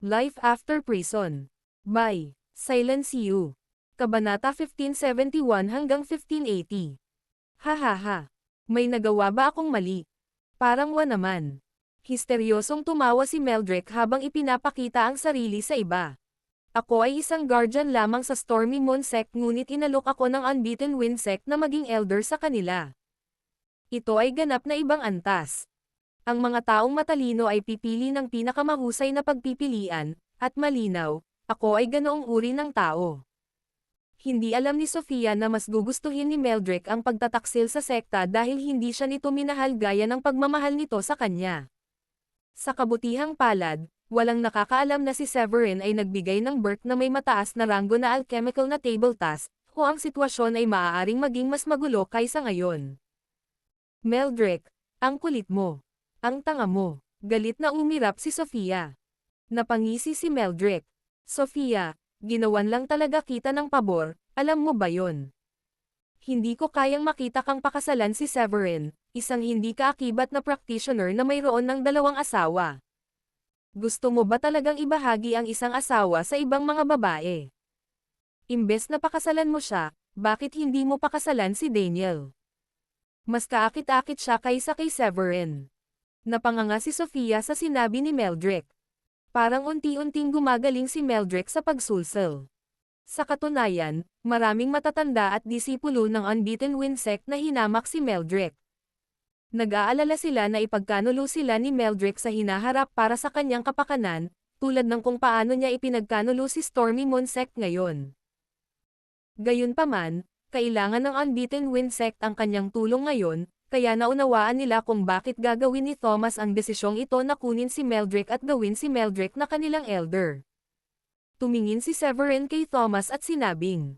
Life After Prison. By Silence You. Kabanata 1571 hanggang 1580. Hahaha. May nagawa ba akong mali? Parang naman. Histeryosong tumawa si Meldrick habang ipinapakita ang sarili sa iba. Ako ay isang guardian lamang sa Stormy Moon Sect ngunit inalok ako ng Unbeaten Wind Sect na maging elder sa kanila. Ito ay ganap na ibang antas. Ang mga taong matalino ay pipili ng pinakamahusay na pagpipilian, at malinaw, ako ay ganoong uri ng tao. Hindi alam ni Sofia na mas gugustuhin ni Meldrick ang pagtataksil sa sekta dahil hindi siya nito minahal gaya ng pagmamahal nito sa kanya. Sa kabutihang palad, walang nakakaalam na si Severin ay nagbigay ng Burke na may mataas na ranggo na alchemical na table task, o ang sitwasyon ay maaaring maging mas magulo kaysa ngayon. Meldrick, ang kulit mo. Ang tanga mo. Galit na umirap si Sofia. Napangisi si Meldrick. Sofia, ginawan lang talaga kita ng pabor, alam mo ba yon? Hindi ko kayang makita kang pakasalan si Severin, isang hindi kaakibat na practitioner na mayroon ng 2 asawa. Gusto mo ba talagang ibahagi ang isang asawa sa ibang mga babae? Imbes na pakasalan mo siya, bakit hindi mo pakasalan si Daniel? Mas kaakit-akit siya kaysa kay Severin. Napanganga si Sofia sa sinabi ni Meldrick. Parang unti-unting gumagaling si Meldrick sa pagsulsel. Sa katunayan, maraming matatanda at disipulo ng Unbeaten Wind Sect na hinamak si Meldrick. Nag-aalala sila na ipagkanulo sila ni Meldrick sa hinaharap para sa kanyang kapakanan, tulad ng kung paano niya ipinagkanulo si Stormy Moon Sect ngayon. Gayunpaman, kailangan ng Unbeaten Wind Sect ang kanyang tulong ngayon, kaya naunawaan nila kung bakit gagawin ni Thomas ang desisyong ito na kunin si Meldrick at gawin si Meldrick na kanilang elder. Tumingin si Severin kay Thomas at sinabing,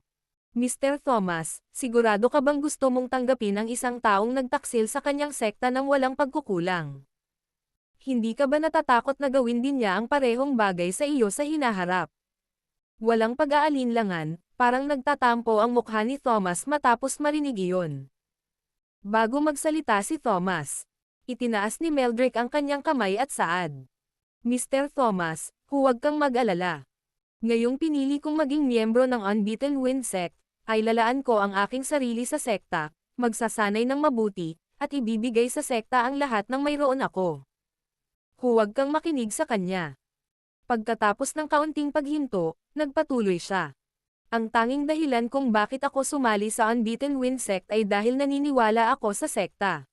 Mr. Thomas, sigurado ka bang gusto mong tanggapin ang isang taong nagtaksil sa kanyang sekta ng walang pagkukulang? Hindi ka ba natatakot na gawin din niya ang parehong bagay sa iyo sa hinaharap? Walang pag-aalinlangan, parang nagtatampo ang mukha ni Thomas matapos marinig iyon. Bago magsalita si Thomas, itinaas ni Meldrick ang kanyang kamay at saad. Mr. Thomas, huwag kang mag-alala. Ngayong pinili kong maging miyembro ng Unbeaten Wind Sect, ay lalaan ko ang aking sarili sa sekta, magsasanay ng mabuti, at ibibigay sa sekta ang lahat ng mayroon ako. Huwag kang makinig sa kanya. Pagkatapos ng kaunting paghinto, nagpatuloy siya. Ang tanging dahilan kung bakit ako sumali sa Unbeaten Wind Sect ay dahil naniniwala ako sa sekta.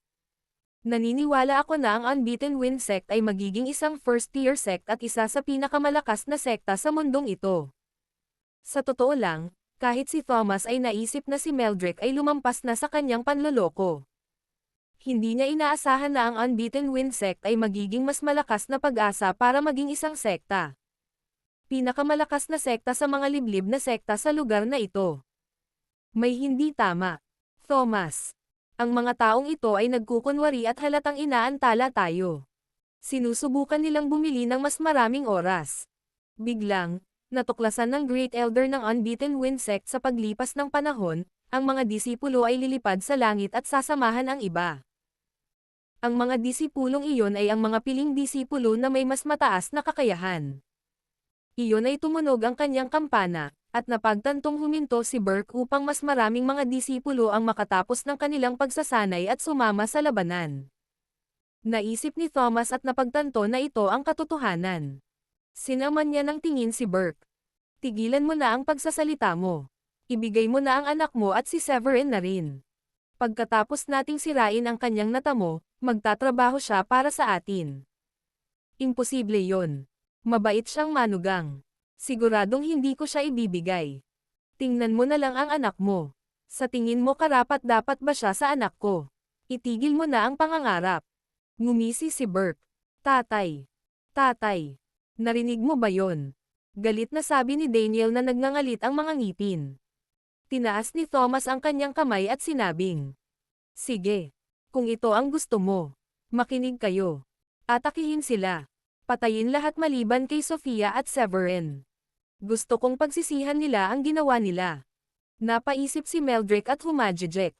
Naniniwala ako na ang Unbeaten Wind Sect ay magiging isang first-tier sect at isa sa pinakamalakas na sekta sa mundong ito. Sa totoo lang, kahit si Thomas ay naisip na si Meldrick ay lumampas na sa kanyang panloloko. Hindi niya inaasahan na ang Unbeaten Wind Sect ay magiging mas malakas na pag-asa para maging isang sekta. Pinakamalakas na sekta sa mga liblib na sekta sa lugar na ito. May hindi tama. Thomas. Ang mga taong ito ay nagkukunwari at halatang inaantala tayo. Sinusubukan nilang bumili ng mas maraming oras. Biglang, natuklasan ng Great Elder ng Unbeaten Wind Sect sa paglipas ng panahon, ang mga disipulo ay lilipad sa langit at sasamahan ang iba. Ang mga disipulong iyon ay ang mga piling disipulo na may mas mataas na kakayahan. Iyon ay tumunog ang kanyang kampana, at napagtantong huminto si Burke upang mas maraming mga disipulo ang makatapos ng kanilang pagsasanay at sumama sa labanan. Naisip ni Thomas at napagtanto na ito ang katotohanan. Sinaman niya ng tingin si Burke. Tigilan mo na ang pagsasalita mo. Ibigay mo na ang anak mo at si Severin na rin. Pagkatapos nating sirain ang kanyang natamo, magtatrabaho siya para sa atin. Imposible yon. Mabait siyang manugang. Siguradong hindi ko siya ibibigay. Tingnan mo na lang ang anak mo. Sa tingin mo karapat-dapat ba siya sa anak ko? Itigil mo na ang pangangarap. Ngumisi si Burke. Tatay. Tatay. Narinig mo ba yon? Galit na sabi ni Daniel na nagngangalit ang mga ngipin. Tinaas ni Thomas ang kanyang kamay at sinabing, sige. Kung ito ang gusto mo, makinig kayo. Atakihin sila. Patayin lahat maliban kay Sofia at Severin. Gusto kong pagsisihan nila ang ginawa nila. Napaisip si Meldrick at humajijek.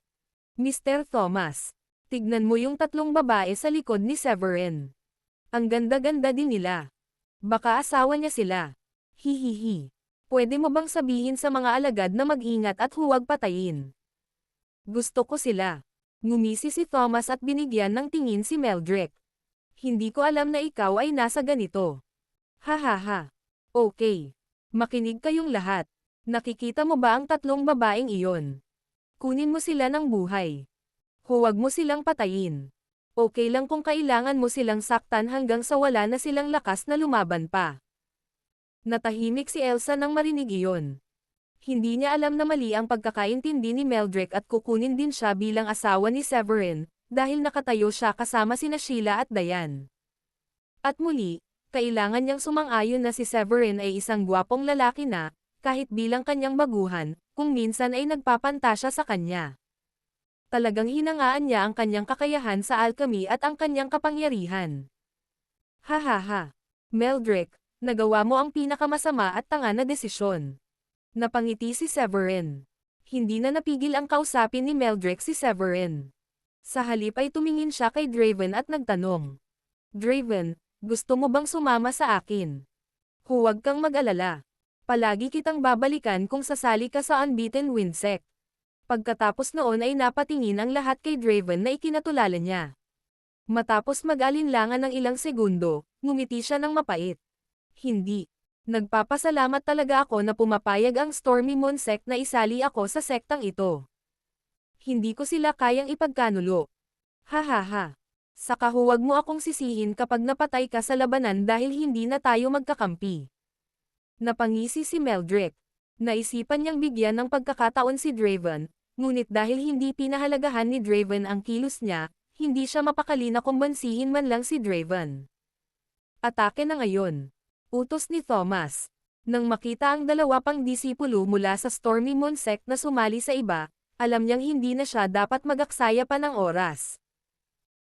Mr. Thomas, tignan mo yung 3 babae sa likod ni Severin. Ang ganda-ganda din nila. Baka asawa niya sila. Hihihi. Pwede mo bang sabihin sa mga alagad na mag-ingat at huwag patayin? Gusto ko sila. Ngumisi si Thomas at binigyan ng tingin si Meldrick. Hindi ko alam na ikaw ay nasa ganito. Hahaha. Okay. Makinig kayong lahat. Nakikita mo ba ang tatlong babaeng iyon? Kunin mo sila ng buhay. Huwag mo silang patayin. Okay lang kung kailangan mo silang saktan hanggang sa wala na silang lakas na lumaban pa. Natahimik si Elsa nang marinig iyon. Hindi niya alam na mali ang pagkakaintindi ni Meldrick at kukunin din siya bilang asawa ni Severin, dahil nakatayo siya kasama sina Sheila at Diane. At muli, kailangan niyang sumang-ayon na si Severin ay isang gwapong lalaki na, kahit bilang kanyang baguhan, kung minsan ay nagpapantasya sa kanya. Talagang hinangaan niya ang kanyang kakayahan sa alchemy at ang kanyang kapangyarihan. Hahaha. Meldrick, nagawa mo ang pinakamasama at tanga na desisyon. Napangiti si Severin. Hindi na napigil ang kausapin ni Meldrick si Severin. Sa halip ay tumingin siya kay Draven at nagtanong. Draven, gusto mo bang sumama sa akin? Huwag kang mag-alala. Palagi kitang babalikan kung sasali ka sa Unbeaten Windsect. Pagkatapos noon ay napatingin ang lahat kay Draven na ikinatulala niya. Matapos mag-alinlangan ng ilang segundo, ngumiti siya ng mapait. Hindi. Nagpapasalamat talaga ako na pumapayag ang Stormy Moon Sect na isali ako sa sektang ito. Hindi ko sila kayang ipagkanulo. Hahaha. Saka huwag mo akong sisihin kapag napatay ka sa labanan dahil hindi na tayo magkakampi. Napangisi si Meldrick. Naisipan niyang bigyan ng pagkakataon si Draven, ngunit dahil hindi pinahalagahan ni Draven ang kilos niya, hindi siya mapakali na kumbansihin man lang si Draven. Atake na ngayon. Utos ni Thomas. Nang makita ang dalawa pang disipulo mula sa Stormy Moon Sect na sumali sa iba, alam niyang hindi na siya dapat mag-aksaya pa ng oras.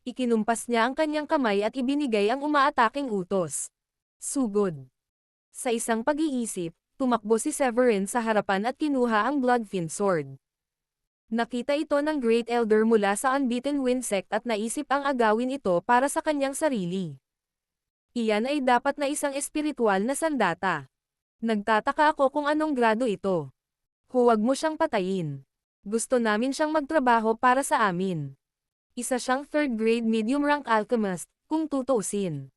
Ikinumpas niya ang kanyang kamay at ibinigay ang umaataking utos. Sugod. Sa isang pag-iisip, tumakbo si Severin sa harapan at kinuha ang Bloodfiend Sword. Nakita ito ng Great Elder mula sa Unbeaten Windsect at naisip ang agawin ito para sa kanyang sarili. Iyan ay dapat na isang espiritual na sandata. Nagtataka ako kung anong grado ito. Huwag mo siyang patayin. Gusto namin siyang magtrabaho para sa amin. Isa siyang third-grade medium-rank alchemist, kung tutuusin.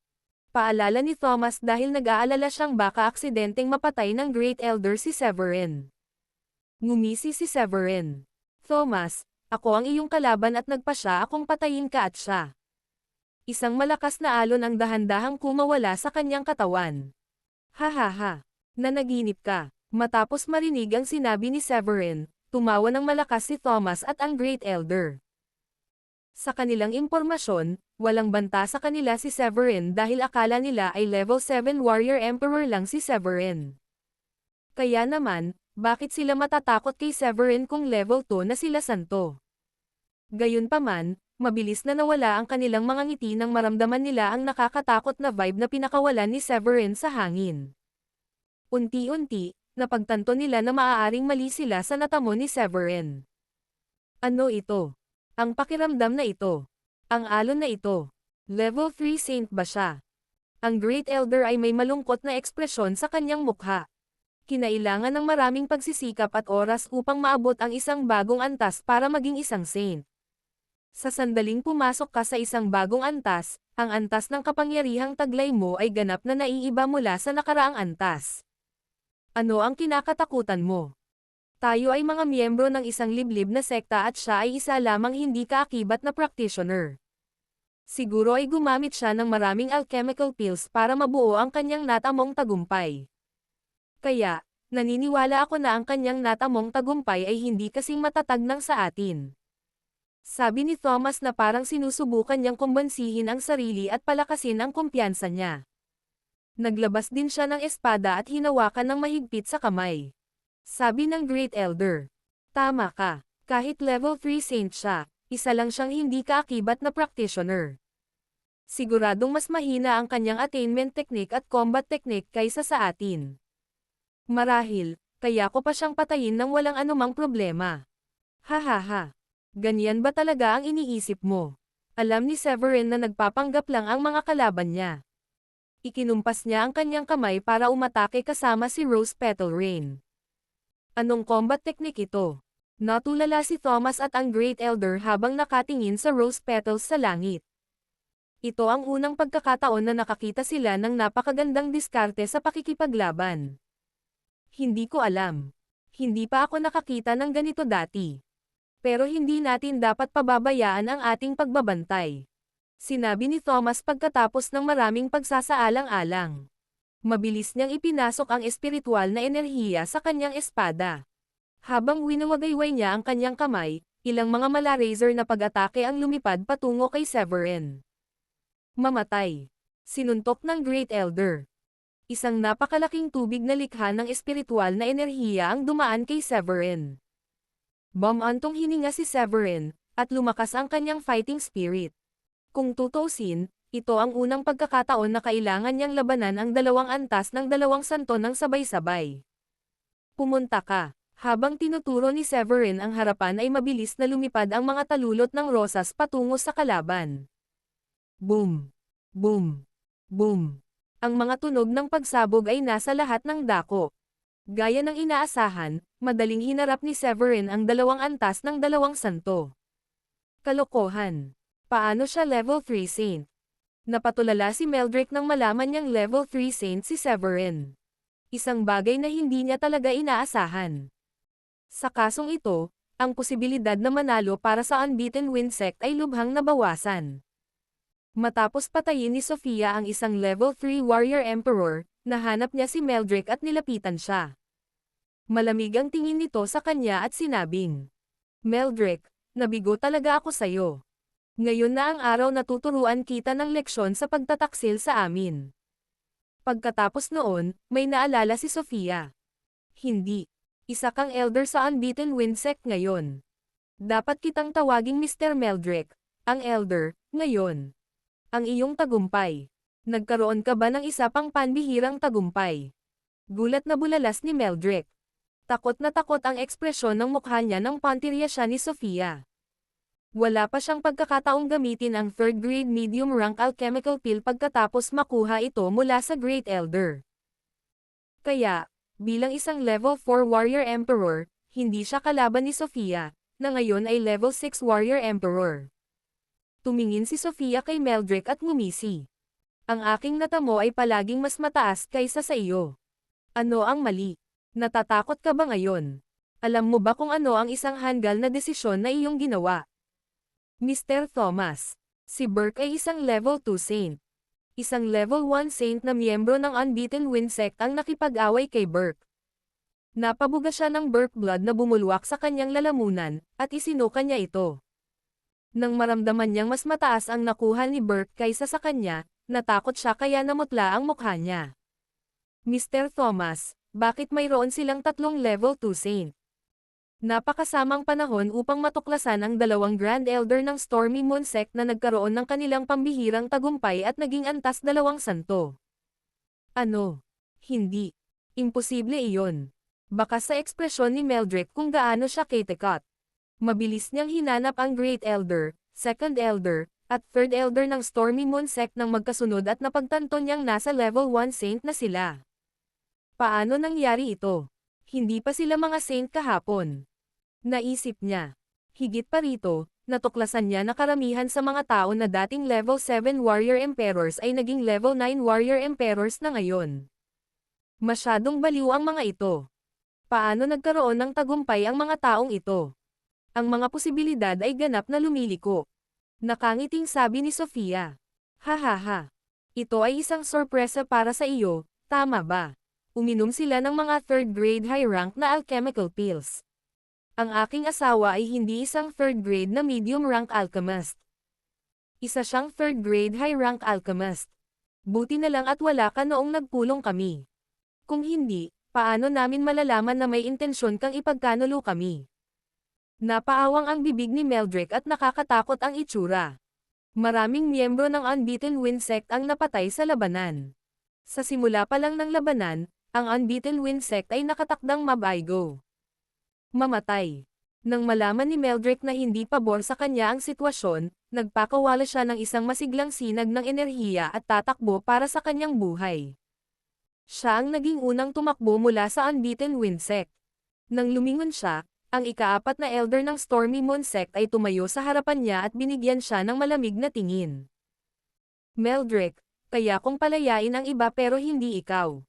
Paalala ni Thomas dahil nag-aalala siyang baka aksidenteng mapatay ng Great Elder si Severin. Ngumisi si Severin. Thomas, ako ang iyong kalaban at nagpasya akong patayin ka at siya. Isang malakas na alon ang dahan-dahang kumawala sa kanyang katawan. Hahaha. Nanaginip ka. Matapos marinig ang sinabi ni Severin, tumawa ng malakas si Thomas at ang Great Elder. Sa kanilang impormasyon, walang banta sa kanila si Severin dahil akala nila ay level 7 Warrior Emperor lang si Severin. Kaya naman, bakit sila matatakot kay Severin kung level 2 na sila santo? Gayunpaman, mabilis na nawala ang kanilang mga ngiti nang maramdaman nila ang nakakatakot na vibe na pinakawalan ni Severin sa hangin. Unti-unti, napagtanto nila na maaaring mali sila sa natamo ni Severin. Ano ito? Ang pakiramdam na ito. Ang alon na ito. Level 3 Saint ba siya? Ang Great Elder ay may malungkot na ekspresyon sa kanyang mukha. Kinailangan ng maraming pagsisikap at oras upang maabot ang isang bagong antas para maging isang saint. Sa sandaling pumasok ka sa isang bagong antas, ang antas ng kapangyarihang taglay mo ay ganap na naiiba mula sa nakaraang antas. Ano ang kinakatakutan mo? Tayo ay mga miyembro ng isang liblib na sekta at siya ay isa lamang hindi kaakibat na practitioner. Siguro ay gumamit siya ng maraming alchemical pills para mabuo ang kanyang natamong tagumpay. Kaya, naniniwala ako na ang kanyang natamong tagumpay ay hindi kasing matatag ng sa atin. Sabi ni Thomas na parang sinusubukan niyang kumbansihin ang sarili at palakasin ang kumpiyansa niya. Naglabas din siya ng espada at hinawakan ng mahigpit sa kamay. Sabi ng Great Elder. Tama ka, kahit level 3 saint siya, isa lang siyang hindi kaakibat na practitioner. Siguradong mas mahina ang kanyang attainment technique at combat technique kaysa sa atin. Marahil, kaya ko pa siyang patayin nang walang anumang problema. Hahaha. Ganyan ba talaga ang iniisip mo? Alam ni Severin na nagpapanggap lang ang mga kalaban niya. Ikinumpas niya ang kanyang kamay para umatake kasama si Rose Petal Rain. Anong combat technique ito? Natulala si Thomas at ang Great Elder habang nakatingin sa rose petals sa langit. Ito ang unang pagkakataon na nakakita sila ng napakagandang diskarte sa pakikipaglaban. Hindi ko alam. Hindi pa ako nakakita ng ganito dati. Pero hindi natin dapat pababayaan ang ating pagbabantay. Sinabi ni Thomas pagkatapos ng maraming pagsasaalang-alang. Mabilis niyang ipinasok ang espiritual na enerhiya sa kanyang espada. Habang winawagayway niya ang kanyang kamay, ilang mga mala-razor na pag-atake ang lumipad patungo kay Severin. Mamatay. Sinuntok ng Great Elder. Isang napakalaking tubig na likha ng espiritual na enerhiya ang dumaan kay Severin. Bumantong hininga si Severin, at lumakas ang kanyang fighting spirit. Kung tutuusin, ito ang unang pagkakataon na kailangan niyang labanan ang dalawang antas ng dalawang santo ng sabay-sabay. Pumunta ka. Habang tinuturo ni Severin ang harapan ay mabilis na lumipad ang mga talulot ng rosas patungo sa kalaban. Boom! Boom! Boom! Ang mga tunog ng pagsabog ay nasa lahat ng dako. Gaya ng inaasahan, madaling hinarap ni Severin ang dalawang antas ng dalawang santo. Kalokohan! Paano siya level 3 saint? Napatulala si Meldrick nang malaman niyang level 3 saint si Severin. Isang bagay na hindi niya talaga inaasahan. Sa kasong ito, ang posibilidad na manalo para sa Unbeaten Wind Sect ay lubhang nabawasan. Matapos patayin ni Sofia ang isang level 3 Warrior Emperor, nahanap niya si Meldrick at nilapitan siya. Malamig ang tingin nito sa kanya at sinabing, Meldrick, nabigo talaga ako sayo. Ngayon na ang araw na tuturuan kita ng leksyon sa pagtataksil sa amin. Pagkatapos noon, may naalala si Sofia. Hindi. Isa kang elder sa Unbeaten Wind Sect ngayon. Dapat kitang tawaging Mr. Meldrick, ang elder, ngayon. Ang iyong tagumpay. Nagkaroon ka ba ng isa pang panbihirang tagumpay? Gulat na bulalas ni Meldrick. Takot na takot ang ekspresyon ng mukha niya nang pantirya siya ni Sofia. Wala pa siyang pagkakataong gamitin ang 3rd grade medium rank alchemical pill pagkatapos makuha ito mula sa Great Elder. Kaya, bilang isang level 4 Warrior Emperor, hindi siya kalaban ni Sofia, na ngayon ay level 6 Warrior Emperor. Tumingin si Sofia kay Meldrick at ngumisi. Ang aking natamo ay palaging mas mataas kaysa sa iyo. Ano ang mali? Natatakot ka ba ngayon? Alam mo ba kung ano ang isang hanggal na desisyon na iyong ginawa? Mr. Thomas, si Burke ay isang level 2 saint. Isang level 1 saint na miyembro ng Unbeaten Wind Sect ang nakipag-away kay Burke. Napabuga siya ng Burke blood na bumulwak sa kanyang lalamunan, at isinuka niya ito. Nang maramdaman niyang mas mataas ang nakuha ni Burke kaysa sa kanya, natakot siya kaya namutla ang mukha niya. Mr. Thomas, bakit mayroon silang tatlong level 2 saint? Napakasamang panahon upang matuklasan ang dalawang Grand Elder ng Stormy Moon Sect na nagkaroon ng kanilang pambihirang tagumpay at naging antas dalawang santo. Ano? Hindi. Imposible iyon. Baka sa ekspresyon ni Meldrick kung gaano siya kitekat. Mabilis niyang hinanap ang Great Elder, Second Elder, at Third Elder ng Stormy Moon Sect nang magkasunod at napagtanto niyang nasa level 1 saint na sila. Paano nangyari ito? Hindi pa sila mga saint kahapon. Naisip niya. Higit pa rito, natuklasan niya na karamihan sa mga tao na dating level 7 Warrior Emperors ay naging level 9 Warrior Emperors na ngayon. Masyadong baliw ang mga ito. Paano nagkaroon ng tagumpay ang mga taong ito? Ang mga posibilidad ay ganap na lumiliko. Nakangiting sabi ni Sofia. Hahaha. Ito ay isang sorpresa para sa iyo, tama ba? Uminom sila ng mga 3rd grade high rank na alchemical pills. Ang aking asawa ay hindi isang 3rd grade na medium rank alchemist. Isa siyang 3rd grade high rank alchemist. Buti na lang at wala ka noong nagpulong kami. Kung hindi, paano namin malalaman na may intensyon kang ipagkanulo kami? Napaawang ang bibig ni Meldrick at nakakatakot ang itsura. Maraming miyembro ng Unbeaten Wind Sect ang napatay sa labanan. Sa simula pa lang ng labanan, ang Unbeaten Wind Sect ay nakatakdang mabaygo. Mamatay. Nang malaman ni Meldrick na hindi pabor sa kanya ang sitwasyon, nagpakawala siya ng isang masiglang sinag ng enerhiya at tatakbo para sa kanyang buhay. Siya ang naging unang tumakbo mula sa Unbeaten Wind Sect. Nang lumingon siya, ang ika-4 na elder ng Stormy Moon Sect ay tumayo sa harapan niya at binigyan siya ng malamig na tingin. Meldrick, kaya kong palayain ang iba pero hindi ikaw.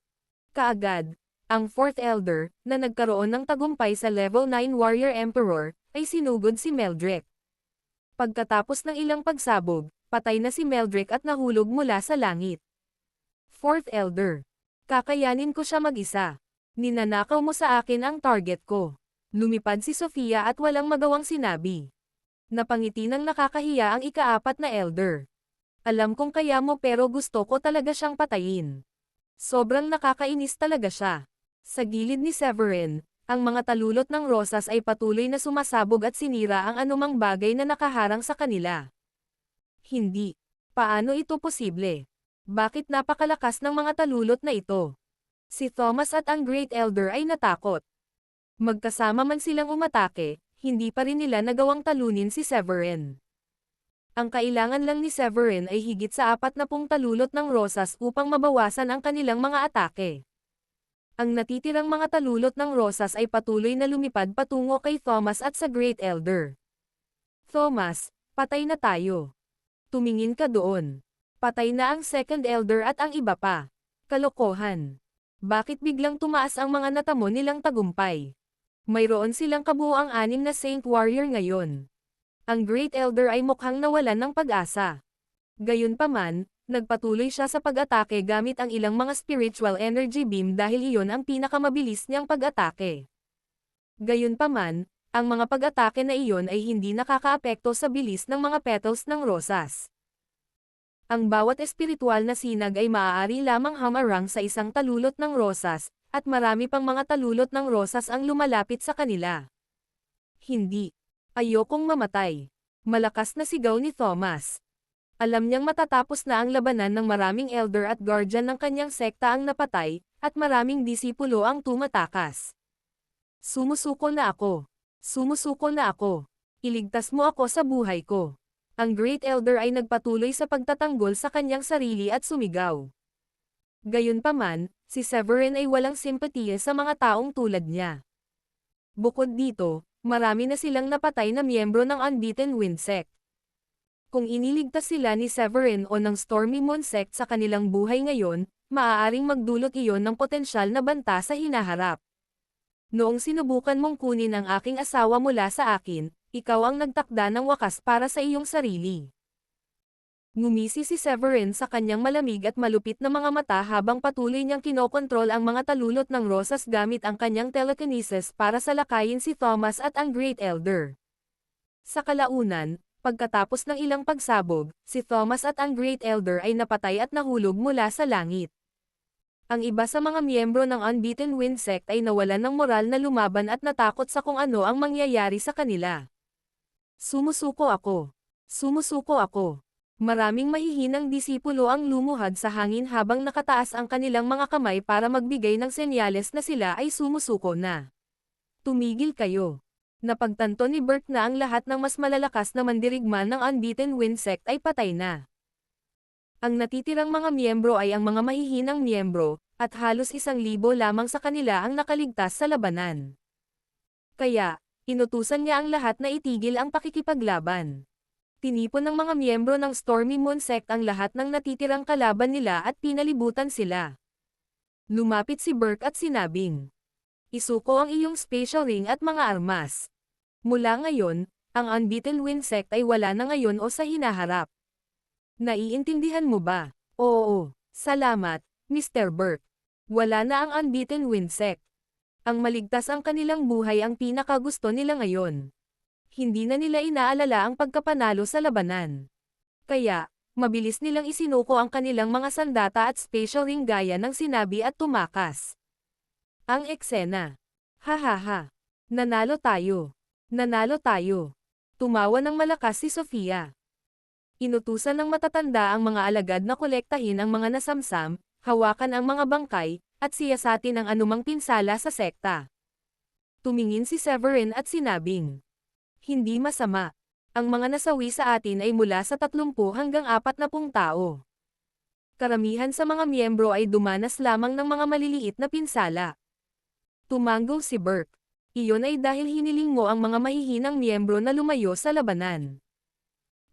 Kaagad, ang 4th Elder, na nagkaroon ng tagumpay sa Level 9 Warrior Emperor, ay sinugod si Meldrick. Pagkatapos ng ilang pagsabog, patay na si Meldrick at nahulog mula sa langit. 4th Elder. Kakayanin ko siya mag-isa. Ninanakaw mo sa akin ang target ko. Lumipad si Sofia at walang magawang sinabi. Napangiti ng nakakahiya ang ika-4 na Elder. Alam kong kaya mo pero gusto ko talaga siyang patayin. Sobrang nakakainis talaga siya. Sa gilid ni Severin, ang mga talulot ng rosas ay patuloy na sumasabog at sinira ang anumang bagay na nakaharang sa kanila. Hindi. Paano ito posible? Bakit napakalakas ng mga talulot na ito? Si Thomas at ang Great Elder ay natakot. Magkasama man silang umatake, hindi pa rin nila nagawang talunin si Severin. Ang kailangan lang ni Severin ay higit sa 40 talulot ng rosas upang mabawasan ang kanilang mga atake. Ang natitirang mga talulot ng rosas ay patuloy na lumipad patungo kay Thomas at sa Great Elder. Thomas, patay na tayo. Tumingin ka doon. Patay na ang 2nd Elder at ang iba pa. Kalokohan. Bakit biglang tumaas ang mga natamo nilang tagumpay? Mayroon silang kabuuang 6 na Saint Warrior ngayon. Ang Great Elder ay mukhang nawalan ng pag-asa. Gayunpaman, nagpatuloy siya sa pag-atake gamit ang ilang mga spiritual energy beam dahil iyon ang pinakamabilis niyang pag-atake. Gayunpaman, ang mga pag-atake na iyon ay hindi nakakaapekto sa bilis ng mga petals ng rosas. Ang bawat espiritual na sinag ay maaari lamang hamarang sa isang talulot ng rosas, at marami pang mga talulot ng rosas ang lumalapit sa kanila. Hindi. Ayokong mamatay. Malakas na sigaw ni Thomas. Alam niyang matatapos na ang labanan ng maraming elder at guardian ng kanyang sekta ang napatay, at maraming disipulo ang tumatakas. Sumusuko na ako. Sumusuko na ako. Iligtas mo ako sa buhay ko. Ang Great Elder ay nagpatuloy sa pagtatanggol sa kanyang sarili at sumigaw. Gayunpaman, si Severin ay walang simpatiya sa mga taong tulad niya. Bukod dito, marami na silang napatay na miyembro ng Unbeaten Wind Sect. Kung iniligtas sila ni Severin o ng Stormy Moon Sect sa kanilang buhay ngayon, maaaring magdulot iyon ng potensyal na banta sa hinaharap. Noong sinubukan mong kunin ang aking asawa mula sa akin, ikaw ang nagtakda ng wakas para sa iyong sarili. Ngumisi si Severin sa kanyang malamig at malupit na mga mata habang patuloy niyang kinokontrol ang mga talulot ng rosas gamit ang kanyang telekinesis para salakayin si Thomas at ang Great Elder. Sa kalaunan, pagkatapos ng ilang pagsabog, si Thomas at ang Great Elder ay napatay at nahulog mula sa langit. Ang iba sa mga miyembro ng Unbeaten Wind Sect ay nawalan ng moral na lumaban at natakot sa kung ano ang mangyayari sa kanila. Sumusuko ako. Sumusuko ako. Maraming mahihinang disipulo ang lumuhad sa hangin habang nakataas ang kanilang mga kamay para magbigay ng senyales na sila ay sumusuko na. Tumigil kayo. Napagtanto ni Bert na ang lahat ng mas malalakas na mandirigma ng Unbeaten Wind Sect ay patay na. Ang natitirang mga miyembro ay ang mga mahihinang miyembro, at halos 1,000 lamang sa kanila ang nakaligtas sa labanan. Kaya, inutusan niya ang lahat na itigil ang pakikipaglaban. Tinipon ng mga miyembro ng Stormy Moon Sect ang lahat ng natitirang kalaban nila at pinalibutan sila. Lumapit si Burke at sinabing, "Isuko ang iyong special ring at mga armas. Mula ngayon, ang Unbeaten Wind Sect ay wala na ngayon o sa hinaharap. Naiintindihan mo ba?" "Oo, salamat, Mr. Burke. Wala na ang Unbeaten Wind Sect. Ang maligtas ang kanilang buhay ang pinakagusto nila ngayon. Hindi na nila inaalala ang pagkapanalo sa labanan. Kaya, mabilis nilang isinuko ang kanilang mga sandata at special ring gaya ng sinabi at tumakas." Ang eksena. Hahaha. Nanalo tayo. Nanalo tayo. Tumawa ng malakas si Sofia. Inutusan ng matatanda ang mga alagad na kolektahin ang mga nasamsam, hawakan ang mga bangkay, at siyasatin ang anumang pinsala sa sekta. Tumingin si Severin at sinabing, "Hindi masama. Ang mga nasawi sa atin ay mula sa 30 hanggang 40 tao. Karamihan sa mga miyembro ay dumanas lamang ng mga maliliit na pinsala." Tumango si Burke. "Iyon ay dahil hiniling mo ang mga mahihinang miyembro na lumayo sa labanan.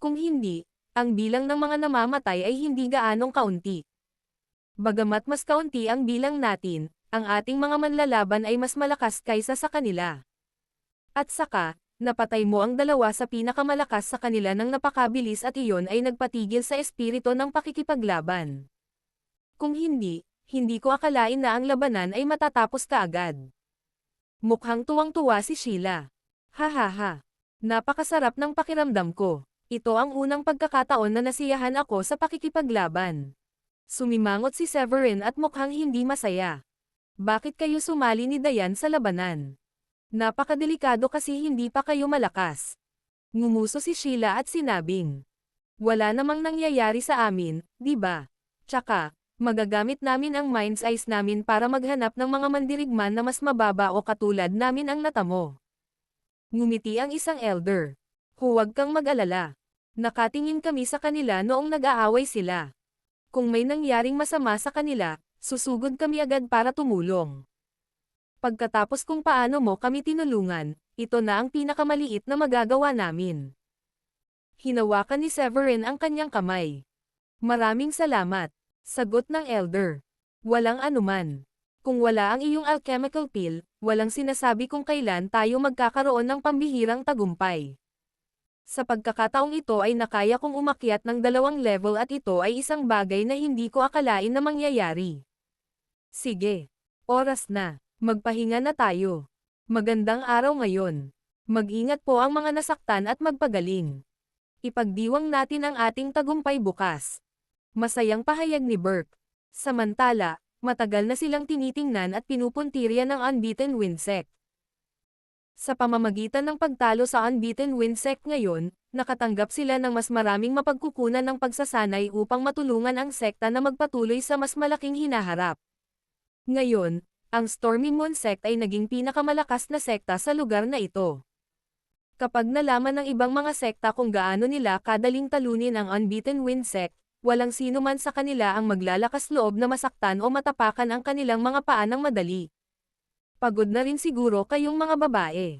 Kung hindi, ang bilang ng mga namamatay ay hindi gaanong kaunti. Bagamat mas kaunti ang bilang natin, ang ating mga manlalaban ay mas malakas kaysa sa kanila. At saka, napatay mo ang dalawa sa pinakamalakas sa kanila ng napakabilis at iyon ay nagpatigil sa espiritu ng pakikipaglaban. Kung hindi, hindi ko akalain na ang labanan ay matatapos kaagad." Mukhang tuwang-tuwa si Sheila. "Hahaha. Napakasarap ng pakiramdam ko. Ito ang unang pagkakataon na nasiyahan ako sa pakikipaglaban." Sumimangot si Severin at mukhang hindi masaya. "Bakit kayo sumali ni Dayan sa labanan? Napakadelikado kasi hindi pa kayo malakas." Ngumuso si Sheila at sinabing, "Wala namang nangyayari sa amin, di ba? Tsaka, magagamit namin ang mind's eyes namin para maghanap ng mga mandirigman na mas mababa o katulad namin ang natamo." Ngumiti ang isang elder. "Huwag kang mag-alala. Nakatingin kami sa kanila noong nag-aaway sila. Kung may nangyaring masama sa kanila, susugod kami agad para tumulong. Pagkatapos kung paano mo kami tinulungan, ito na ang pinakamaliit na magagawa namin." Hinawakan ni Severin ang kanyang kamay. "Maraming salamat," sagot ng elder. "Walang anuman. Kung wala ang iyong alchemical pill, walang sinasabi kung kailan tayo magkakaroon ng pambihirang tagumpay. Sa pagkakataong ito ay nakaya kong umakyat ng 2 level at ito ay isang bagay na hindi ko akalain na mangyayari. Sige. Oras na. Magpahinga na tayo. Magandang araw ngayon. Mag-ingat po ang mga nasaktan at magpagaling. Ipagdiwang natin ang ating tagumpay bukas." Masayang pahayag ni Burke. Samantala, matagal na silang tinitingnan at pinupuntirya ng Unbeaten Windsect. Sa pamamagitan ng pagtalo sa Unbeaten Windsect ngayon, nakatanggap sila ng mas maraming mapagkukunan ng pagsasanay upang matulungan ang sekta na magpatuloy sa mas malaking hinaharap. Ngayon, ang Stormy Moon Sect ay naging pinakamalakas na sekta sa lugar na ito. Kapag nalaman ng ibang mga sekta kung gaano nila kadaling talunin ang Unbeaten Windsect, walang sino man sa kanila ang maglalakas loob na masaktan o matapakan ang kanilang mga paa ng madali. Pagod na rin siguro kayong mga babae.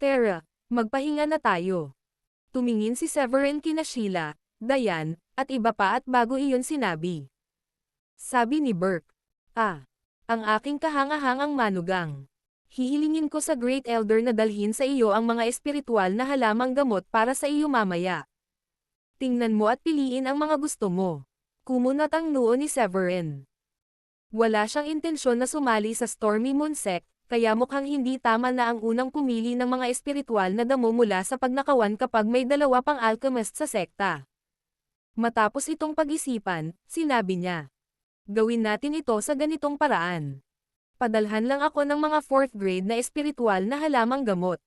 Tara, magpahinga na tayo. Tumingin si Severin kina Sheila, Dayan, at iba pa at bago iyon sinabi. Sabi ni Burke, ang aking kahangahangang manugang. Hihilingin ko sa Great Elder na dalhin sa iyo ang mga espiritual na halamang gamot para sa iyo mamaya. Tingnan mo at piliin ang mga gusto mo. Kumunat ang noo ni Severin. Wala siyang intensyon na sumali sa Stormy Moon Sect, kaya mukhang hindi tama na ang unang pumili ng mga espiritual na damo mula sa pagnakawan kapag may 2 pang alchemist sa sekta. Matapos itong pag-isipan, sinabi niya, gawin natin ito sa ganitong paraan. Padalhan lang ako ng mga 4th grade na espiritual na halamang gamot.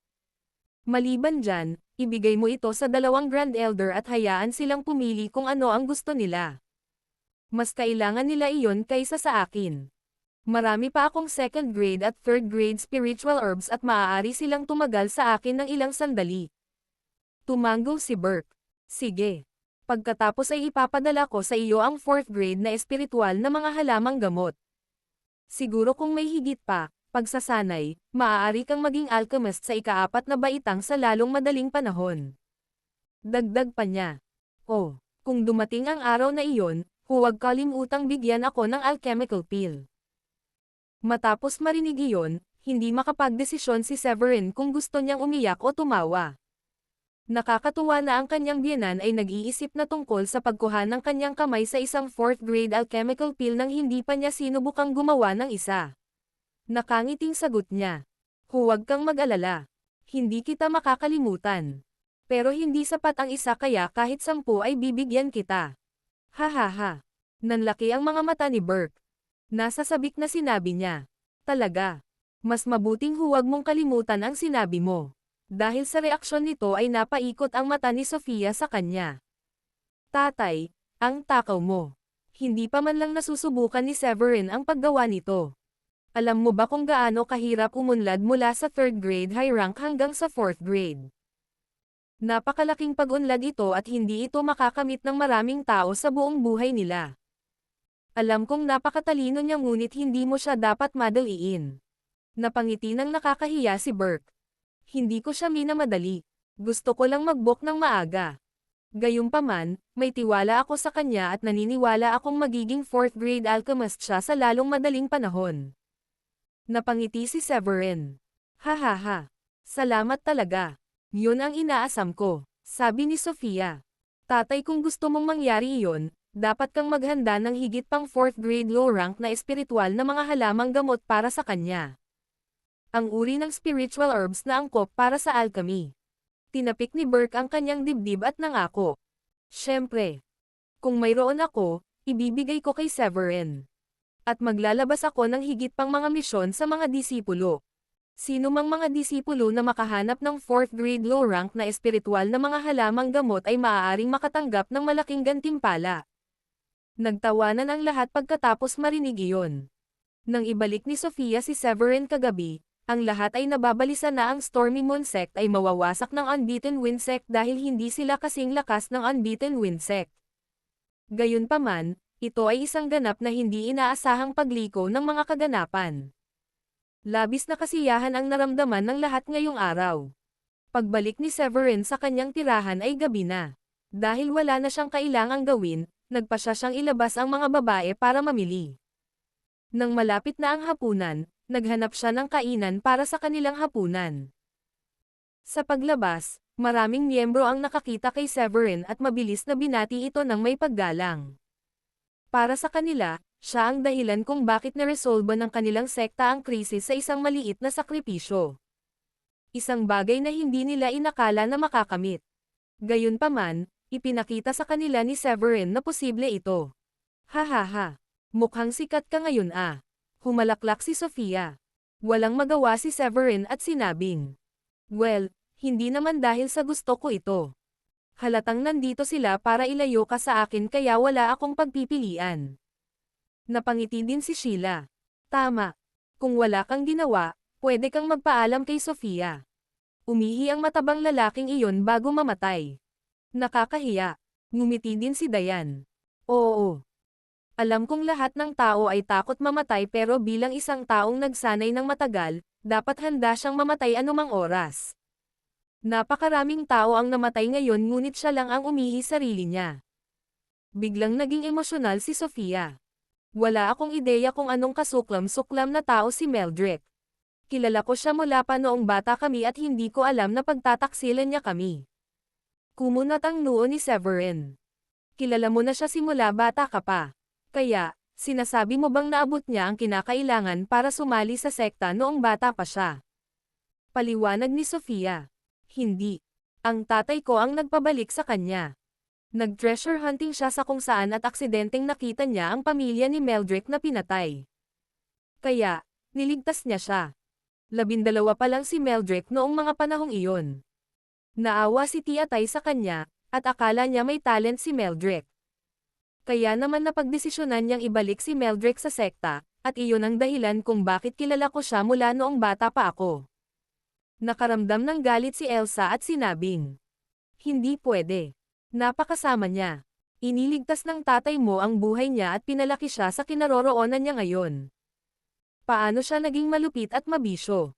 Maliban dyan, ibigay mo ito sa 2 Grand Elder at hayaan silang pumili kung ano ang gusto nila. Mas kailangan nila iyon kaysa sa akin. Marami pa akong 2nd grade at 3rd grade spiritual herbs at maaari silang tumagal sa akin ng ilang sandali. Tumango si Burke. Sige. Pagkatapos ay ipapadala ko sa iyo ang 4th grade na espiritual na mga halamang gamot. Siguro kung may higit pa, pagsasanay, maaari kang maging alchemist sa ika-4 na baitang sa lalong madaling panahon. Dagdag pa niya. Kung dumating ang araw na iyon, huwag kalimutang bigyan ako ng alchemical pill. Matapos marinig iyon, hindi makapagdesisyon si Severin kung gusto niyang umiyak o tumawa. Nakakatuwa na ang kanyang biyenan ay nag-iisip na tungkol sa pagkuha ng kanyang kamay sa isang 4th grade alchemical pill nang hindi pa niya sinubukang gumawa ng isa. Nakangiting sagot niya. Huwag kang mag-alala. Hindi kita makakalimutan. Pero hindi sapat ang isa kaya kahit 10 ay bibigyan kita. Hahaha. Nanlaki ang mga mata ni Burke. Nasasabik na sinabi niya. Talaga. Mas mabuting huwag mong kalimutan ang sinabi mo. Dahil sa reaksyon nito ay napaikot ang mata ni Sofia sa kanya. Tatay, ang takaw mo. Hindi pa man lang nasusubukan ni Severin ang paggawa nito. Alam mo ba kung gaano kahirap umunlad mula sa 3rd grade high rank hanggang sa 4th grade? Napakalaking pag-unlad ito at hindi ito makakamit ng maraming tao sa buong buhay nila. Alam kong napakatalino niya ngunit hindi mo siya dapat madaliin. Napangiti ng nakakahiya si Burke. Hindi ko siya minamadali. Gusto ko lang mag-book ng maaga. Gayunpaman, may tiwala ako sa kanya at naniniwala akong magiging 4th grade alchemist siya sa lalong madaling panahon. Napangiti si Severin. Hahaha. Salamat talaga. Yun ang inaasam ko, sabi ni Sofia. Tatay, kung gusto mong mangyari iyon, dapat kang maghanda ng higit pang 4th grade low rank na espiritual na mga halamang gamot para sa kanya. Ang uri ng spiritual herbs na angkop para sa alchemy. Tinapik ni Burke ang kanyang dibdib at nangako. Siyempre. Kung mayroon ako, ibibigay ko kay Severin. At maglalabas ako ng higit pang mga misyon sa mga disipulo. Sino mang mga disipulo na makahanap ng 4th grade low rank na espiritual na mga halamang gamot ay maaaring makatanggap ng malaking gantimpala. Nagtawanan ang lahat pagkatapos marinig iyon. Nang ibalik ni Sofia si Severin kagabi, ang lahat ay nababalisa na ang Stormy Moon Sect ay mawawasak ng Unbeaten Wind Sect dahil hindi sila kasing lakas ng Unbeaten Wind Sect. Gayunpaman, ito ay isang ganap na hindi inaasahang pagliko ng mga kaganapan. Labis na kasiyahan ang naramdaman ng lahat ngayong araw. Pagbalik ni Severin sa kanyang tirahan ay gabi na. Dahil wala na siyang kailangang gawin, nagpasya siyang ilabas ang mga babae para mamili. Nang malapit na ang hapunan, naghanap siya ng kainan para sa kanilang hapunan. Sa paglabas, maraming miyembro ang nakakita kay Severin at mabilis na binati ito ng may paggalang. Para sa kanila, siya ang dahilan kung bakit naresolba ng kanilang sekta ang krisis sa isang maliit na sakripisyo. Isang bagay na hindi nila inakala na makakamit. Gayunpaman, ipinakita sa kanila ni Severin na posible ito. Hahaha. Mukhang sikat ka ngayon ah. Humalaklak si Sofia. Walang magawa si Severin at sinabing, well, hindi naman dahil sa gusto ko ito. Halatang nandito sila para ilayo ka sa akin kaya wala akong pagpipilian. Napangiti din si Sheila. Tama. Kung wala kang ginawa, pwede kang magpaalam kay Sofia. Umihi ang matabang lalaking iyon bago mamatay. Nakakahiya. Ngumiti din si Dayan. Oo. Alam kong lahat ng tao ay takot mamatay pero bilang isang taong nagsanay ng matagal, dapat handa siyang mamatay anumang oras. Napakaraming tao ang namatay ngayon ngunit siya lang ang umihi sarili niya. Biglang naging emosyonal si Sofia. Wala akong ideya kung anong kasuklam-suklam na tao si Meldrick. Kilala ko siya mula pa noong bata kami at hindi ko alam na pagtataksilan niya kami. Kumunat ang noo ni Severin. Kilala mo na siya simula bata ka pa. Kaya, sinasabi mo bang naabot niya ang kinakailangan para sumali sa sekta noong bata pa siya? Paliwanag ni Sofia. Hindi. Ang tatay ko ang nagpabalik sa kanya. Nag-treasure hunting siya sa kung saan at aksidenteng nakita niya ang pamilya ni Meldrick na pinatay. Kaya, niligtas niya siya. 12 pa lang si Meldrick noong mga panahong iyon. Naawa si Tiatay sa kanya, at akala niya may talent si Meldrick. Kaya naman napagdesisyonan niyang ibalik si Meldrick sa sekta, at iyon ang dahilan kung bakit kilala ko siya mula noong bata pa ako. Nakaramdam ng galit si Elsa at sinabing, hindi pwede. Napakasama niya. Iniligtas ng tatay mo ang buhay niya at pinalaki siya sa kinaroroonan niya ngayon. Paano siya naging malupit at mabisyo?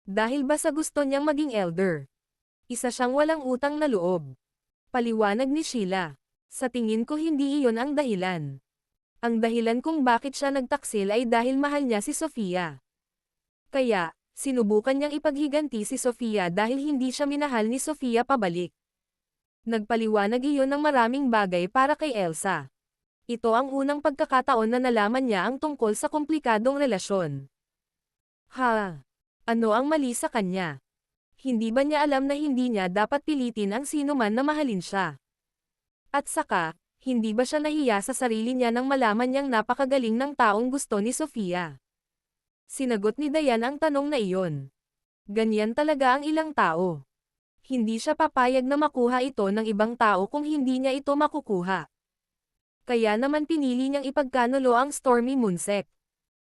Dahil ba sa gusto niyang maging elder? Isa siyang walang utang na loob. Paliwanag ni Sheila. Sa tingin ko hindi iyon ang dahilan. Ang dahilan kung bakit siya nagtaksil ay dahil mahal niya si Sofia. Kaya, sinubukan niyang ipaghiganti si Sofia dahil hindi siya minahal ni Sofia pabalik. Nagpaliwanag iyon ng maraming bagay para kay Elsa. Ito ang unang pagkakataon na nalaman niya ang tungkol sa komplikadong relasyon. Ha? Ano ang mali sa kanya? Hindi ba niya alam na hindi niya dapat pilitin ang sino man na mahalin siya? At saka, hindi ba siya nahiya sa sarili niya nang malaman niyang napakagaling ng taong gusto ni Sofia? Sinagot ni Dayan ang tanong na iyon. Ganyan talaga ang ilang tao. Hindi siya papayag na makuha ito ng ibang tao kung hindi niya ito makukuha. Kaya naman pinili niyang ipagkanulo ang Stormy Moon Sect.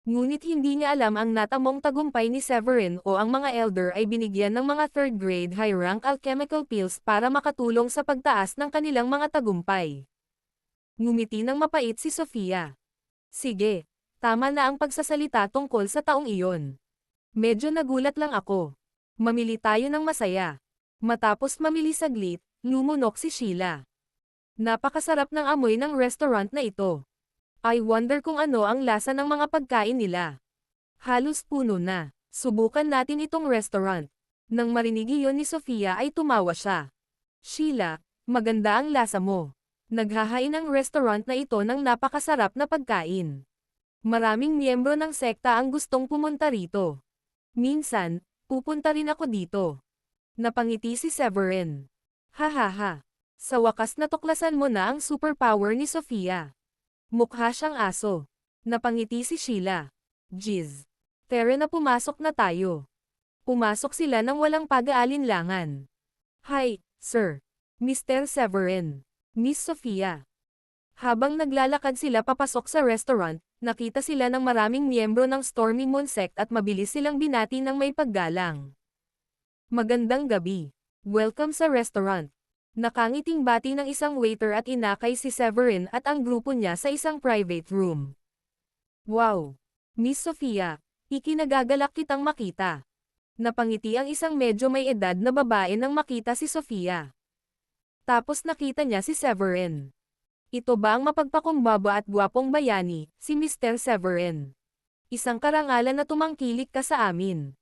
Ngunit hindi niya alam ang natamong tagumpay ni Severin o ang mga elder ay binigyan ng mga third-grade high-rank alchemical pills para makatulong sa pagtaas ng kanilang mga tagumpay. Ngumiti ng mapait si Sofia. Sige, tama na ang pagsasalita tungkol sa taong iyon. Medyo nagulat lang ako. Mamili tayo ng masaya. Matapos mamili saglit, lumunok si Sheila. Napakasarap ng amoy ng restaurant na ito. I wonder kung ano ang lasa ng mga pagkain nila. Halos puno na. Subukan natin itong restaurant. Nang marinig iyon ni Sofia ay tumawa siya. Sheila, maganda ang lasa mo. Naghahain ang restaurant na ito ng napakasarap na pagkain. Maraming miyembro ng sekta ang gustong pumunta rito. Minsan, pupunta rin ako dito. Napangiti si Severin. Hahaha. Sa wakas natuklasan mo na ang superpower ni Sofia. Mukha siyang aso. Napangiti si Sheila. Jeez. Tere na pumasok na tayo. Pumasok sila nang walang pag-aalinlangan. Hi, sir. Mr. Severin. Miss Sofia. Habang naglalakad sila papasok sa restaurant, nakita sila ng maraming miyembro ng Stormy Moon Sect at mabilis silang binati ng may paggalang. Magandang gabi. Welcome sa restaurant. Nakangiting bati ng isang waiter at inakay si Severin at ang grupo niya sa isang private room. Wow! Miss Sofia, ikinagagalak kitang makita. Napangiti ang isang medyo may edad na babae nang makita si Sofia. Tapos nakita niya si Severin. Ito ba ang mapagpakumbaba at gwapong bayani, si Mr. Severin? Isang karangalan na tumangkilik ka sa amin.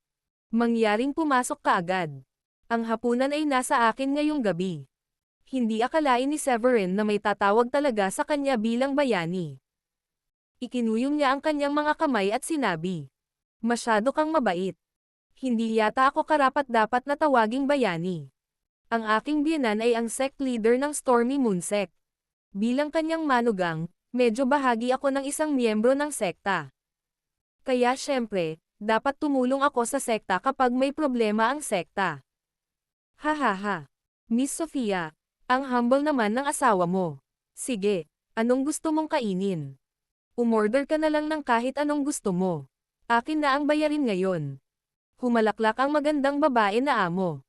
Mangyaring pumasok ka agad. Ang hapunan ay nasa akin ngayong gabi. Hindi akalain ni Severin na may tatawag talaga sa kanya bilang bayani. Ikinuyong niya ang kanyang mga kamay at sinabi, "Masyado kang mabait. Hindi yata ako karapat-dapat na tawaging bayani. Ang aking biyenan ay ang sect leader ng Stormy Moon Sect. Bilang kanyang manugang, medyo bahagi ako ng isang miyembro ng sekta. Kaya syempre, dapat tumulong ako sa sekta kapag may problema ang sekta." Hahaha. Miss Sofia, ang humble naman ng asawa mo. Sige, anong gusto mong kainin? Umorder ka na lang ng kahit anong gusto mo. Akin na ang bayarin ngayon. Humalaklak ang magandang babae na amo.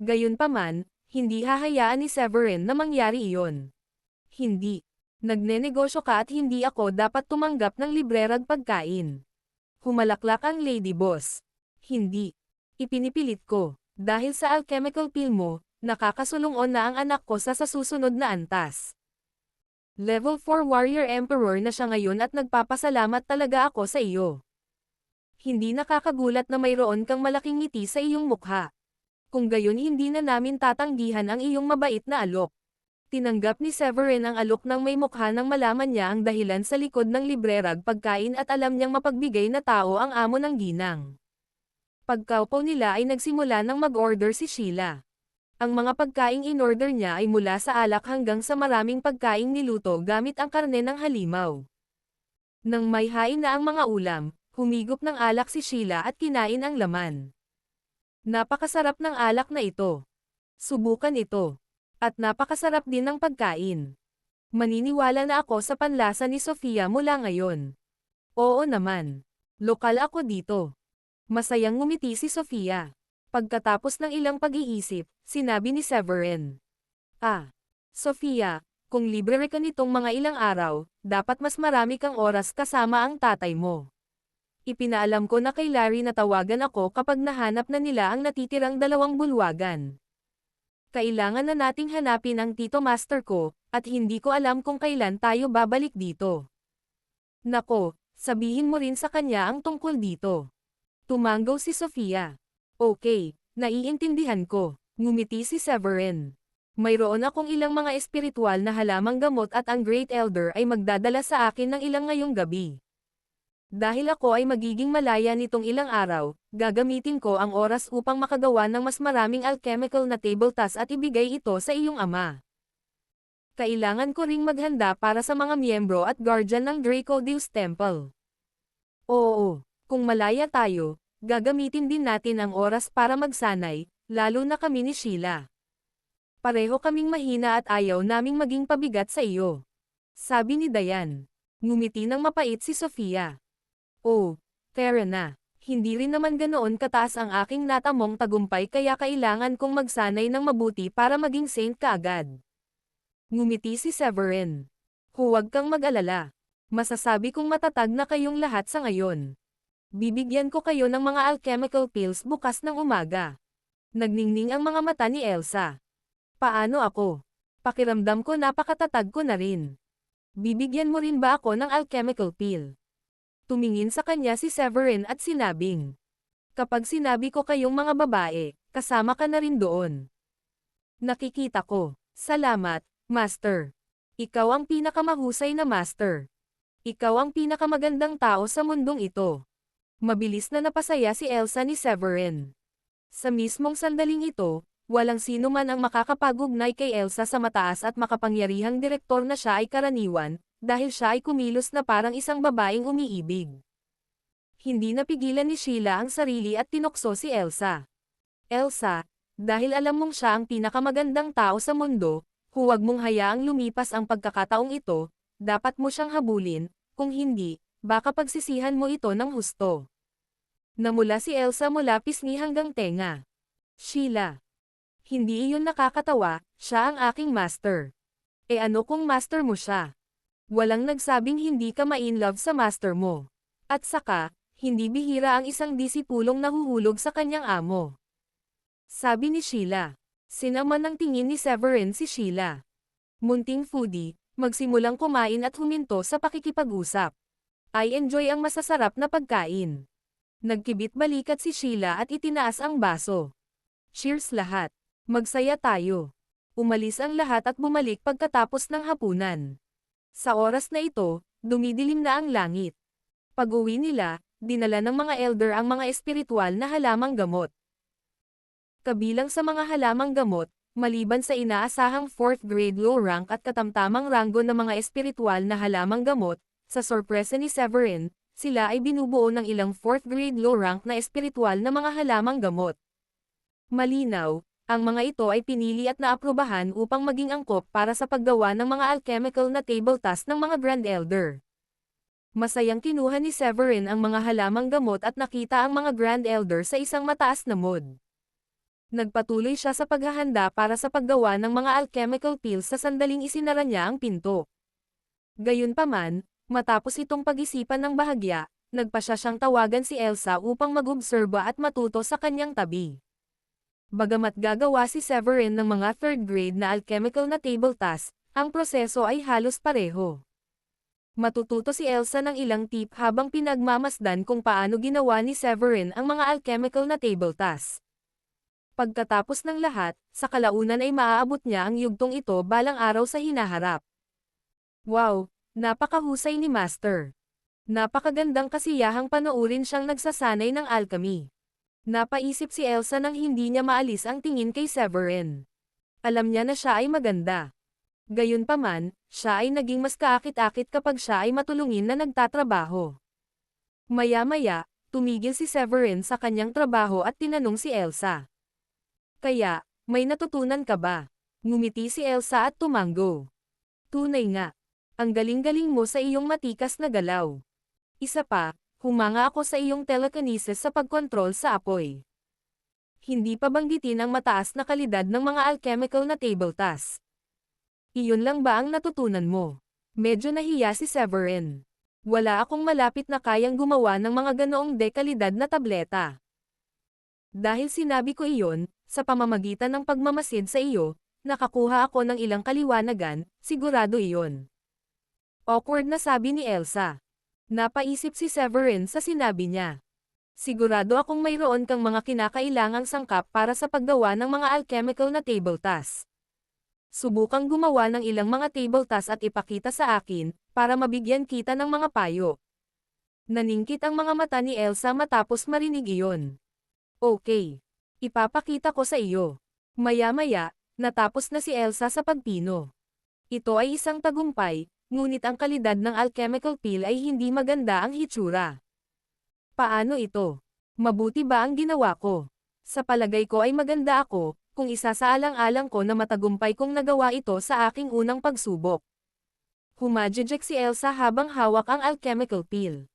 Gayunpaman, hindi hahayaan ni Severin na mangyari iyon. Hindi. Nagnenegosyo ka at hindi ako dapat tumanggap ng librerag pagkain. Humalaklak ang lady boss. Hindi. Ipinipilit ko, dahil sa alchemical pill mo, nakakasulungon na ang anak ko sa susunod na antas. Level 4 Warrior Emperor na siya ngayon at nagpapasalamat talaga ako sa iyo. Hindi nakakagulat na mayroon kang malaking ngiti sa iyong mukha. Kung gayon hindi na namin tatanggihan ang iyong mabait na alok. Tinanggap ni Severin ang alok ng may mukha nang malaman niya ang dahilan sa likod ng librerag pagkain at alam niyang mapagbigay na tao ang amo ng ginang. Pagkaupo nila ay nagsimula ng mag-order si Sheila. Ang mga pagkaing in-order niya ay mula sa alak hanggang sa maraming pagkaing niluto gamit ang karne ng halimaw. Nang may hain na ang mga ulam, humigop ng alak si Sheila at kinain ang laman. Napakasarap ng alak na ito. Subukan ito. At napakasarap din ng pagkain. Maniniwala na ako sa panlasa ni Sofia mula ngayon. Oo naman. Lokal ako dito. Masayang ngumiti si Sofia. Pagkatapos ng ilang pag-iisip, sinabi ni Severin. Sofia, kung libre ka nitong mga ilang araw, dapat mas marami kang oras kasama ang tatay mo. Ipinaalam ko na kay Larry na tawagan ako kapag nahanap na nila ang natitirang 2 bulwagan. Kailangan na nating hanapin ang Tito Master ko, at hindi ko alam kung kailan tayo babalik dito. Nako, sabihin mo rin sa kanya ang tungkol dito. Tumanggaw si Sofia. Okay, naiintindihan ko, ngumiti si Severin. Mayroon akong ilang mga espiritual na halamang gamot at ang Great Elder ay magdadala sa akin ng ilang ngayong gabi. Dahil ako ay magiging malaya nitong ilang araw, gagamitin ko ang oras upang makagawa ng mas maraming alchemical na table task at ibigay ito sa iyong ama. Kailangan ko ring maghanda para sa mga miyembro at guardian ng Dracodeus Temple. Oo, kung malaya tayo, gagamitin din natin ang oras para magsanay, lalo na kami ni Sheila. Pareho kaming mahina at ayaw naming maging pabigat sa iyo. Sabi ni Dayan. Ngumiti ng mapait si Sofia. Oh, tara na. Hindi rin naman ganoon kataas ang aking natamong tagumpay kaya kailangan kong magsanay ng mabuti para maging saint kaagad. Ngumiti si Severin. Huwag kang mag-alala. Masasabi kong matatag na kayong lahat sa ngayon. Bibigyan ko kayo ng mga alchemical pills bukas ng umaga. Nagningning ang mga mata ni Elsa. Paano ako? Pakiramdam ko napakatatag ko na rin. Bibigyan mo rin ba ako ng alchemical pill? Tumingin sa kanya si Severin at sinabing, kapag sinabi ko kayong mga babae, kasama ka na rin doon. Nakikita ko. Salamat, Master. Ikaw ang pinakamahusay na Master. Ikaw ang pinakamagandang tao sa mundong ito. Mabilis na napasaya si Elsa ni Severin. Sa mismong sandaling ito, walang sino man ang makakapagugnay kay Elsa sa mataas at makapangyarihang direktor na siya ay karaniwan, dahil siya ay kumilos na parang isang babaeng umiibig. Hindi napigilan ni Sheila ang sarili at tinukso si Elsa. Elsa, dahil alam mong siya ang pinakamagandang tao sa mundo, huwag mong hayaang lumipas ang pagkakataong ito, dapat mo siyang habulin, kung hindi, baka pagsisihan mo ito ng husto. Namula si Elsa mula pisngi hanggang tenga. Sheila. Hindi iyon nakakatawa, siya ang aking master. E ano kung master mo siya? Walang nagsabing hindi ka ma-in-love sa master mo. At saka, hindi bihira ang isang disipulong nahuhulog sa kanyang amo. Sabi ni Sheila. Sinaman ng tingin ni Severin si Sheila. Munting foodie, magsimulang kumain at huminto sa pakikipag-usap. I enjoy ang masasarap na pagkain. Nagkibit balikat si Sheila at itinaas ang baso. Cheers lahat. Magsaya tayo. Umalis ang lahat at bumalik pagkatapos ng hapunan. Sa oras na ito, dumidilim na ang langit. Pag-uwi nila, dinala ng mga elder ang mga espiritual na halamang gamot. Kabilang sa mga halamang gamot, maliban sa inaasahang 4th grade low rank at katamtamang ranggo ng mga espiritual na halamang gamot, sa sorpresa ni Severin, sila ay binubuo ng ilang 4th grade low rank na espiritual na mga halamang gamot. Malinaw, ang mga ito ay pinili at naaprubahan upang maging angkop para sa paggawa ng mga alchemical na table task ng mga Grand Elder. Masayang kinuha ni Severin ang mga halamang gamot at nakita ang mga Grand Elder sa isang mataas na mood. Nagpatuloy siya sa paghahanda para sa paggawa ng mga alchemical pills sa sandaling isinara niya ang pinto. Gayunpaman, matapos itong pag-isipan ng bahagya, nagpasya siyang tawagan si Elsa upang mag-obserba at matuto sa kanyang tabi. Bagamat gagawa si Severin ng mga 3rd grade na alchemical na table task, ang proseso ay halos pareho. Matututo si Elsa ng ilang tip habang pinagmamasdan kung paano ginawa ni Severin ang mga alchemical na table task. Pagkatapos ng lahat, sa kalaunan ay maaabot niya ang yugtong ito balang araw sa hinaharap. Wow, napakahusay ni Master. Napakagandang kasiyahang panoorin siyang nagsasanay ng alchemy. Napaisip si Elsa nang hindi niya maalis ang tingin kay Severin. Alam niya na siya ay maganda. Gayunpaman, siya ay naging mas kaakit-akit kapag siya ay matulungin na nagtatrabaho. Maya-maya, tumigil si Severin sa kanyang trabaho at tinanong si Elsa. Kaya, may natutunan ka ba? Ngumiti si Elsa at tumanggo. Tunay nga. Ang galing-galing mo sa iyong matikas na galaw. Isa pa, humanga ako sa iyong telekinesis sa pagkontrol sa apoy. Hindi pa banggitin ang mataas na kalidad ng mga alchemical na table task. Iyon lang ba ang natutunan mo? Medyo nahiya si Severin. Wala akong malapit na kayang gumawa ng mga ganoong dekalidad na tableta. Dahil sinabi ko iyon, sa pamamagitan ng pagmamasid sa iyo, nakakuha ako ng ilang kaliwanagan, sigurado iyon. Awkward na sabi ni Elsa. Napaisip si Severin sa sinabi niya. Sigurado akong mayroon kang mga kinakailangang sangkap para sa paggawa ng mga alchemical na table task. Subukang gumawa ng ilang mga table task at ipakita sa akin, para mabigyan kita ng mga payo. Naningkit ang mga mata ni Elsa matapos marinig iyon. Okay. Ipapakita ko sa iyo. Maya-maya, natapos na si Elsa sa pagpino. Ito ay isang tagumpay, ngunit ang kalidad ng alchemical pill ay hindi maganda ang hitsura. Paano ito? Mabuti ba ang ginawa ko? Sa palagay ko ay maganda ako, kung isasaalang-alang ko na matagumpay kong nagawa ito sa aking unang pagsubok. Humajejek si Elsa habang hawak ang alchemical pill.